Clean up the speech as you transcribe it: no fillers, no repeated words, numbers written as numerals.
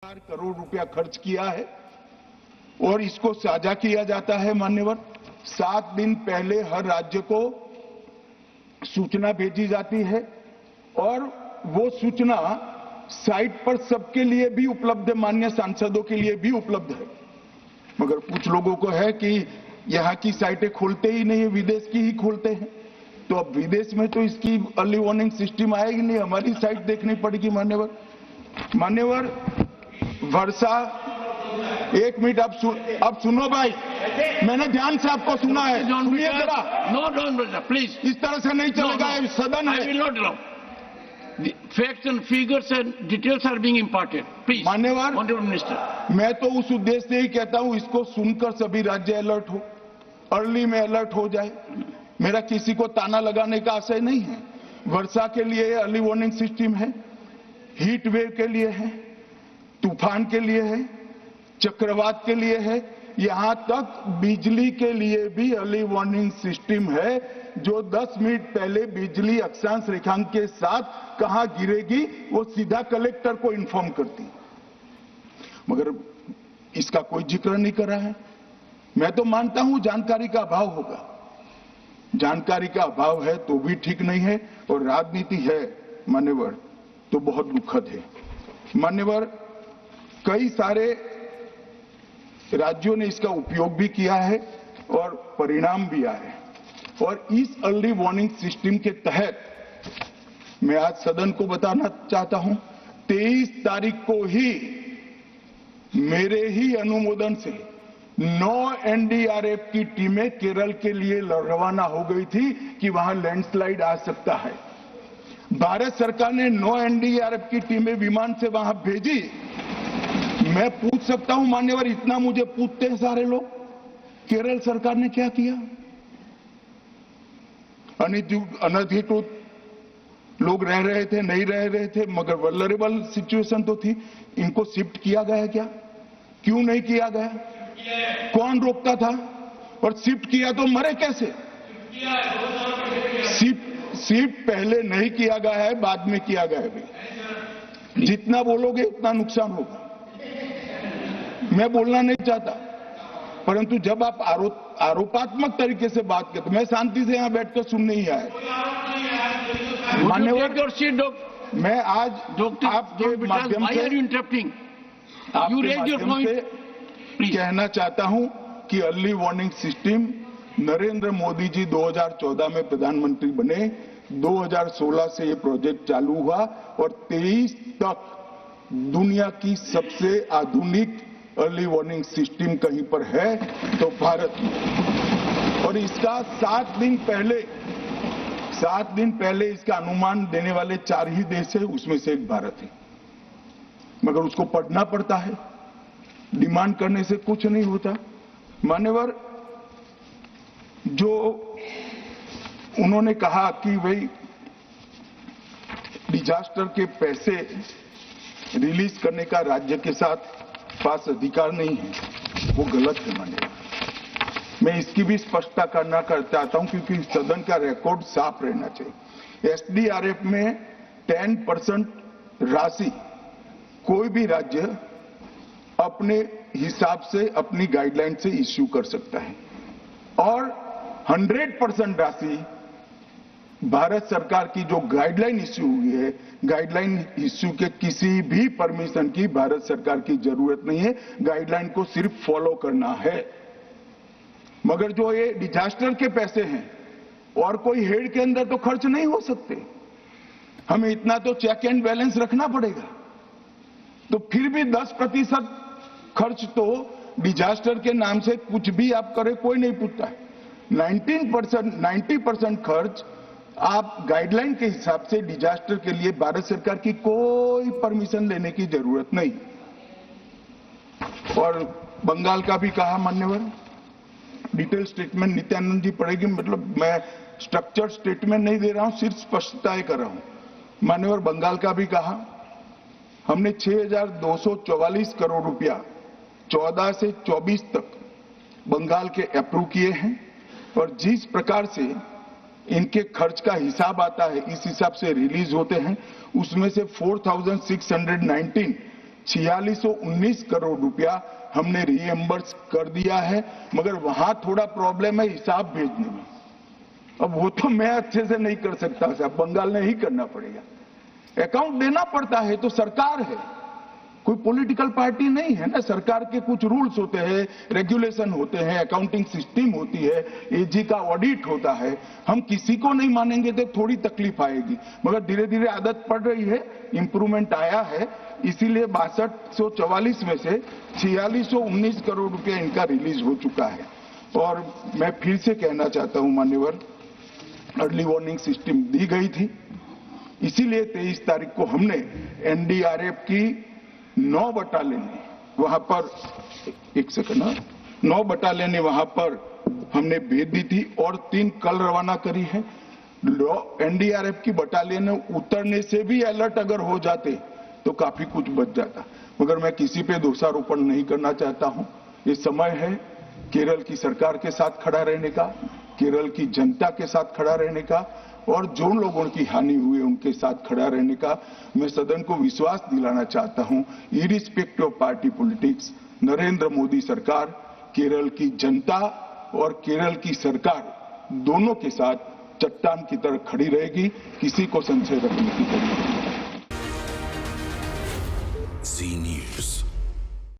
करोड़ रुपया खर्च किया है और इसको साझा किया जाता है। मान्यवर, 7 दिन पहले हर राज्य को सूचना भेजी जाती है और वो सूचना साइट पर सबके लिए भी उपलब्ध है, मान्य सांसदों के लिए भी उपलब्ध है। मगर कुछ लोगों को है कि यहाँ की साइटें खोलते ही नहीं है, विदेश की ही खोलते हैं। तो अब विदेश में तो इसकी अर्ली वार्निंग सिस्टम आएगी नहीं, हमारी साइट देखनी पड़ेगी। मान्यवर वर्षा, एक मिनट, अब सुनो भाई, मैंने ध्यान से आपको सुना है, सुनिए जरा। नो प्लीज, इस तरह से नहीं चलेगा, सदन है। Facts and figures and details are being imparted. Please, मान्यवर, Honorable Minister. मैं तो उस उद्देश्य से ही कहता हूं, इसको सुनकर सभी राज्य अलर्ट हो, अर्ली में अलर्ट हो जाए। मेरा किसी को ताना लगाने का आशय नहीं है। वर्षा के लिए अर्ली वार्निंग सिस्टम है, हीट वेव के लिए है, तूफान के लिए है, चक्रवात के लिए है, यहां तक बिजली के लिए भी अर्ली वार्निंग सिस्टम है, जो 10 मिनट पहले बिजली अक्षांश रेखांक के साथ कहां गिरेगी वो सीधा कलेक्टर को इन्फॉर्म करती। मगर इसका कोई जिक्र नहीं कर रहा है। मैं तो मानता हूं जानकारी का अभाव होगा, जानकारी का अभाव है तो भी ठीक नहीं है, और राजनीति है मान्यवर तो बहुत दुखद है। मान्यवर, कई सारे राज्यों ने इसका उपयोग भी किया है और परिणाम भी आए। और इस अर्ली वार्निंग सिस्टम के तहत मैं आज सदन को बताना चाहता हूं, 23 तारीख को ही मेरे ही अनुमोदन से 9 एनडीआरएफ की टीमें केरल के लिए रवाना हो गई थी कि वहां लैंडस्लाइड आ सकता है। भारत सरकार ने 9 एनडीआरएफ की टीमें विमान से वहां भेजी। मैं पूछ सकता हूं मान्यवर, इतना मुझे पूछते हैं सारे लोग, केरल सरकार ने क्या किया? अनधिकृत लोग रह रहे थे, नहीं रह रहे थे, मगर वल्नरेबल सिचुएशन तो थी। इनको शिफ्ट किया गया क्या? क्यों नहीं किया गया? कौन रोकता था? और शिफ्ट किया तो मरे कैसे? शिफ्ट पहले नहीं किया गया है, बाद में किया गया है। जितना बोलोगे उतना नुकसान होगा। मैं बोलना नहीं चाहता, परंतु जब आप आरोपात्मक तरीके से बात करते, मैं शांति से यहां बैठकर सुनने ही आया। मान्यवर, मैं आज आपके माध्यम से कहना चाहता हूं कि early warning system Narendra Modi ji 2014 में प्रधानमंत्री बने, 2016 से ये प्रोजेक्ट चालू हुआ और 23 तक दुनिया की सबसे आधुनिक अर्ली वार्निंग सिस्टम कहीं पर है तो भारत में। और इसका 7 दिन पहले इसका अनुमान देने वाले 4 ही देश है, उसमें से एक भारत है। मगर उसको पढ़ना पड़ता है, डिमांड करने से कुछ नहीं होता। मान्यवर, जो उन्होंने कहा कि भाई डिजास्टर के पैसे रिलीज करने का राज्य के साथ पास अधिकार नहीं है, वो गलत है। मान्यवर, मैं इसकी भी स्पष्टता करना चाहता हूं क्योंकि सदन का रिकॉर्ड साफ रहना चाहिए। एसडीआरएफ में 10% राशि कोई भी राज्य अपने हिसाब से, अपनी गाइडलाइन से इश्यू कर सकता है, और 100% राशि भारत सरकार की जो गाइडलाइन इश्यू हुई है, गाइडलाइन इश्यू के किसी भी परमिशन की भारत सरकार की जरूरत नहीं है, गाइडलाइन को सिर्फ फॉलो करना है। मगर जो ये डिजास्टर के पैसे हैं और कोई हेड के अंदर तो खर्च नहीं हो सकते, हमें इतना तो चेक एंड बैलेंस रखना पड़ेगा। तो फिर भी 10% खर्च तो डिजास्टर के नाम से कुछ भी आप करें कोई नहीं पूछता है। 90% खर्च आप गाइडलाइन के हिसाब से डिजास्टर के लिए भारत सरकार की कोई परमिशन लेने की जरूरत नहीं। और बंगाल का भी कहा मान्यवर, डिटेल स्टेटमेंट नित्यानंद जी पढ़ेगी, मतलब मैं स्ट्रक्चर्ड स्टेटमेंट नहीं दे रहा हूं, सिर्फ स्पष्टताएं कर रहा हूं। मान्यवर, बंगाल का भी कहा, हमने 6,244 करोड़ रुपया 14 से 24 तक बंगाल के अप्रूव किए हैं, और जिस प्रकार से इनके खर्च का हिसाब आता है, इस हिसाब से रिलीज होते हैं। उसमें से 4,619 4619 करोड़ रुपया हमने रीएम्बर्स कर दिया है, मगर वहां थोड़ा प्रॉब्लम है हिसाब भेजने में। अब वो तो मैं अच्छे से नहीं कर सकता साहब, बंगाल ने ही करना पड़ेगा। अकाउंट देना पड़ता है तो सरकार है, कोई पॉलिटिकल पार्टी नहीं है ना। सरकार के कुछ रूल्स होते हैं, रेगुलेशन होते हैं, अकाउंटिंग सिस्टम होती है, एजी का ऑडिट होता है। हम किसी को नहीं मानेंगे तो थोड़ी तकलीफ आएगी, मगर धीरे धीरे आदत पड़ रही है, इंप्रूवमेंट आया है। इसीलिए 6244 में से 4619 करोड़ रुपया इनका रिलीज हो चुका है। और मैं फिर से कहना चाहता हूं मान्यवर, अर्ली वार्निंग सिस्टम दी गई थी, इसीलिए 23 तारीख को हमने एनडीआरएफ की 9 बटालियन वहां पर 9 बटालियन वहां पर हमने भेज दी थी और 3 कल रवाना करी है। एनडीआरएफ की बटालियन उतरने से भी अलर्ट अगर हो जाते तो काफी कुछ बच जाता, मगर मैं किसी पे दोषारोपण नहीं करना चाहता हूं। ये समय है केरल की सरकार के साथ खड़ा रहने का, केरल की जनता के साथ खड़ा रहने का, और जो लोगों की हानि हुई है उनके साथ खड़ा रहने का। मैं सदन को विश्वास दिलाना चाहता हूं, irrespective of party politics, Narendra Modi सरकार केरल की जनता और केरल की सरकार दोनों के साथ चट्टान की तरह खड़ी रहेगी, किसी को संशय रखने की जरूरत नहीं। Z News.